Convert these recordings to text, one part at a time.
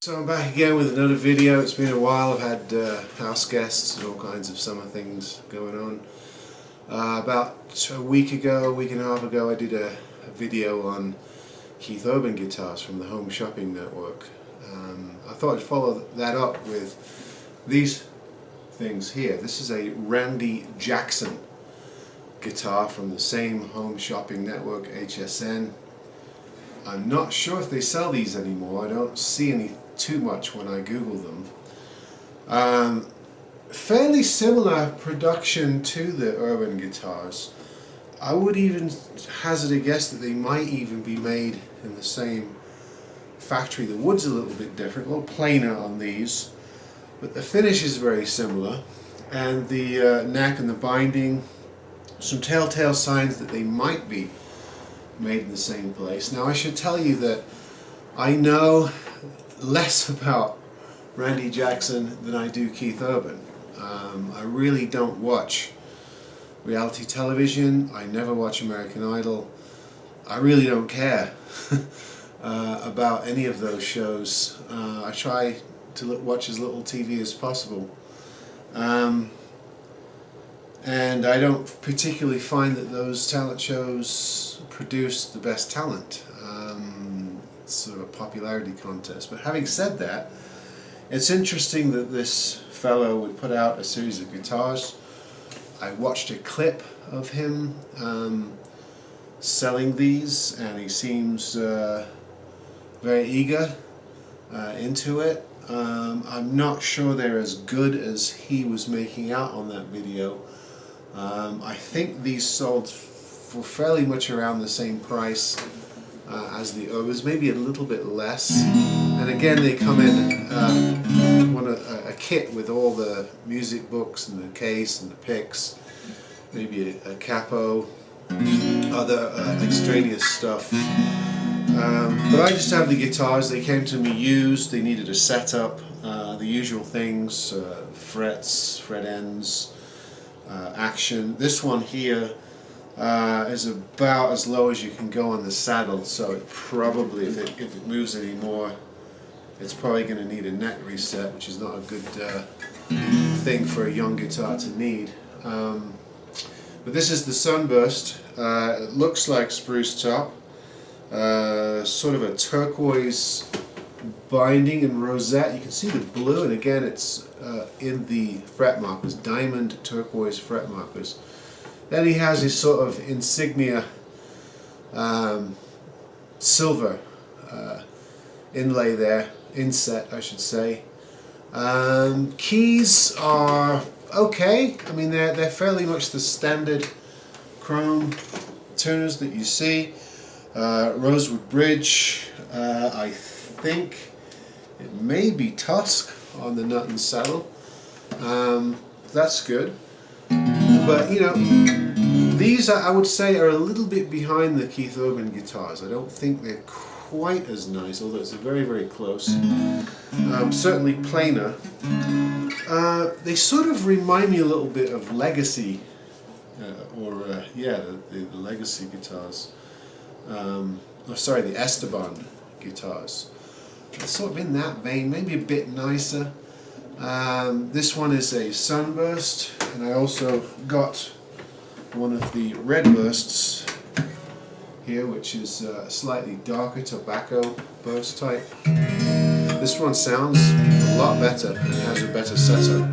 So I'm back again with another video. It's been a while. I've had house guests and all kinds of summer things going on. About a week and a half ago, I did a video on Keith Urban guitars from the Home Shopping Network. I thought I'd follow that up with these things here. This is a Randy Jackson guitar from the same Home Shopping Network, HSN. I'm not sure if they sell these anymore. I don't see any too much when I Google them. Fairly similar production to the Urban guitars. I would even hazard a guess that they might even be made in the same factory. The wood's a little bit different, a little plainer on these, but the finish is very similar, and the neck and the binding, some telltale signs that they might be made in the same place. Now I should tell you that I know less about Randy Jackson than I do Keith Urban. I really don't watch reality television. I never watch American Idol. I really don't care about any of those shows. I try to watch as little TV as possible. And I don't particularly find that those talent shows produce the best talent. It's sort of a popularity contest. But having said that, it's interesting that this fellow would put out a series of guitars. I watched a clip of him selling these, and he seems very eager into it. I'm not sure they're as good as he was making out on that video. I think these sold for fairly much around the same price as the Urbans, maybe a little bit less. And again, they come in a kit with all the music books and the case and the picks, maybe a capo, other extraneous stuff. But I just have the guitars. They came to me used. They needed a setup, the usual things, frets, fret ends, action. This one here is about as low as you can go on the saddle, so it probably, if it moves anymore, it's probably going to need a neck reset, which is not a good thing for a young guitar to need. But this is the Sunburst. It looks like spruce top, sort of a turquoise binding and rosette. You can see the blue, and again it's in the fret markers, diamond turquoise fret markers. Then he has his sort of insignia silver inlay there, inset I should say. Keys are okay. I mean, they're fairly much the standard chrome tuners that you see. Rosewood bridge. I think it may be Tusk on the nut and saddle. That's good. But you know, these I would say are a little bit behind the Keith Urban guitars. I don't think they're quite as nice, although it's very, very close. Certainly plainer. They sort of remind me a little bit of Legacy, the Legacy guitars. Sorry, the Esteban guitars. It's sort of in that vein, maybe a bit nicer. This one is a Sunburst, and I also got one of the Redbursts here, which is a slightly darker tobacco burst type. This one sounds a lot better and has a better setup.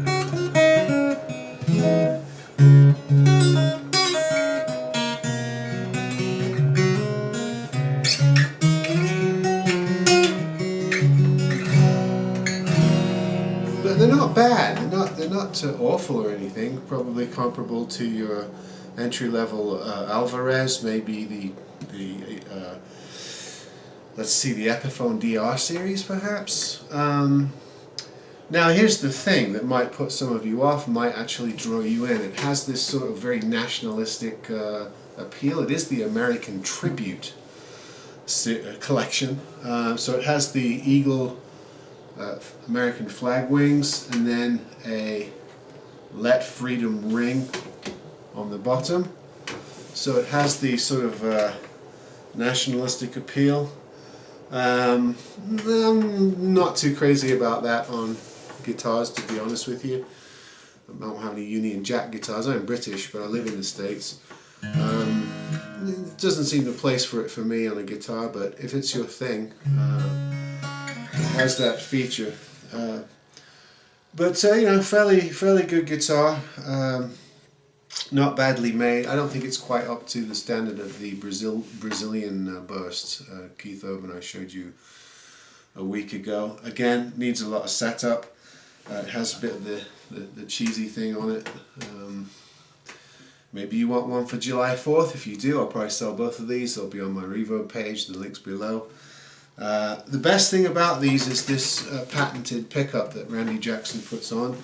They're not bad. They're not awful or anything. Probably comparable to your entry-level Alvarez, maybe the let's see, the Epiphone DR series, perhaps. Now, here's the thing that might put some of you off, might actually draw you in. It has this sort of very nationalistic appeal. It is the American Tribute collection. So it has the eagle. American flag wings, and then a Let Freedom Ring on the bottom. So it has the sort of nationalistic appeal. I'm not too crazy about that on guitars, to be honest with you. I don't have any Union Jack guitars. I'm British, but I live in the States. It doesn't seem the place for it for me on a guitar, but if it's your thing, it has that feature. But you know, fairly good guitar. Not badly made. I don't think it's quite up to the standard of the Brazilian burst Keith Urban I showed you a week ago. Again, needs a lot of setup. It has a bit of the cheesy thing on it. Maybe you want one for July 4th. If you do, I'll probably sell both of these. They'll be on my Reverb page, the link's below. The best thing about these is this patented pickup that Randy Jackson puts on.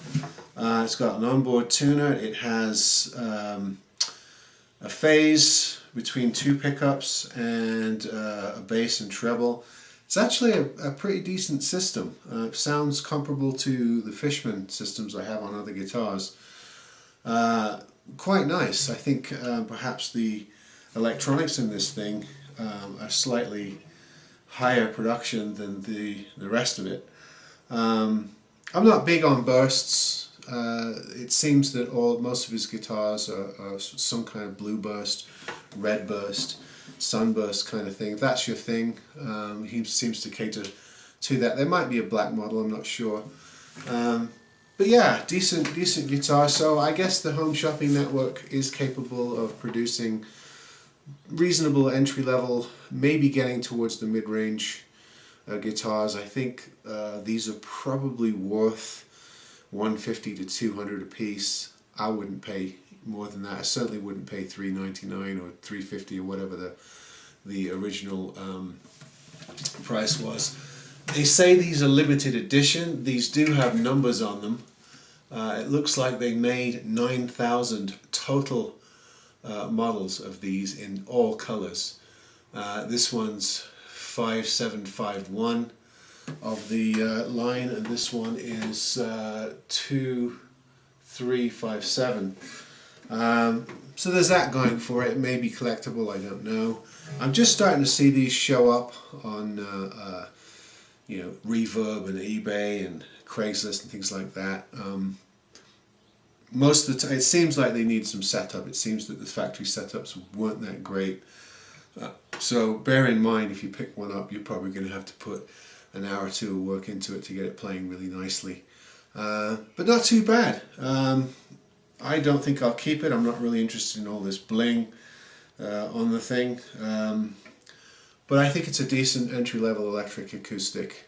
It's got an onboard tuner. It has a phase between two pickups and a bass and treble. It's actually a pretty decent system. It sounds comparable to the Fishman systems I have on other guitars. Quite nice. I think perhaps the electronics in this thing are slightly higher production than the rest of it. I'm not big on bursts. It seems that most of his guitars are some kind of blue burst, red burst, sunburst kind of thing. If that's your thing, he seems to cater to that. There might be a black model, I'm not sure. But yeah, decent guitar. So I guess the Home Shopping Network is capable of producing reasonable entry level, maybe getting towards the mid-range guitars. I think these are probably worth $150 to $200 a piece. I wouldn't pay more than that. I certainly wouldn't pay $399 or $350 or whatever the original price was. They say these are limited edition. These do have numbers on them. It looks like they made 9,000 total models of these in all colors. This one's 5751 of the line, and this one is 2357. So there's that going for it. It may be collectible, I don't know. I'm just starting to see these show up on you know, Reverb and eBay and Craigslist and things like that. Most of the time, it seems like they need some setup. It seems that the factory setups weren't that great. So bear in mind, if you pick one up, you're probably going to have to put an hour or two of work into it to get it playing really nicely. But not too bad. I don't think I'll keep it. I'm not really interested in all this bling on the thing. But I think it's a decent entry-level electric acoustic.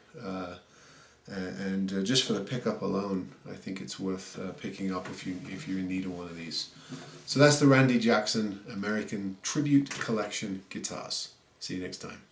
And just for the pickup alone, I think it's worth picking up if you're in need of one of these. So that's the Randy Jackson American Tribute Collection Guitars. See you next time.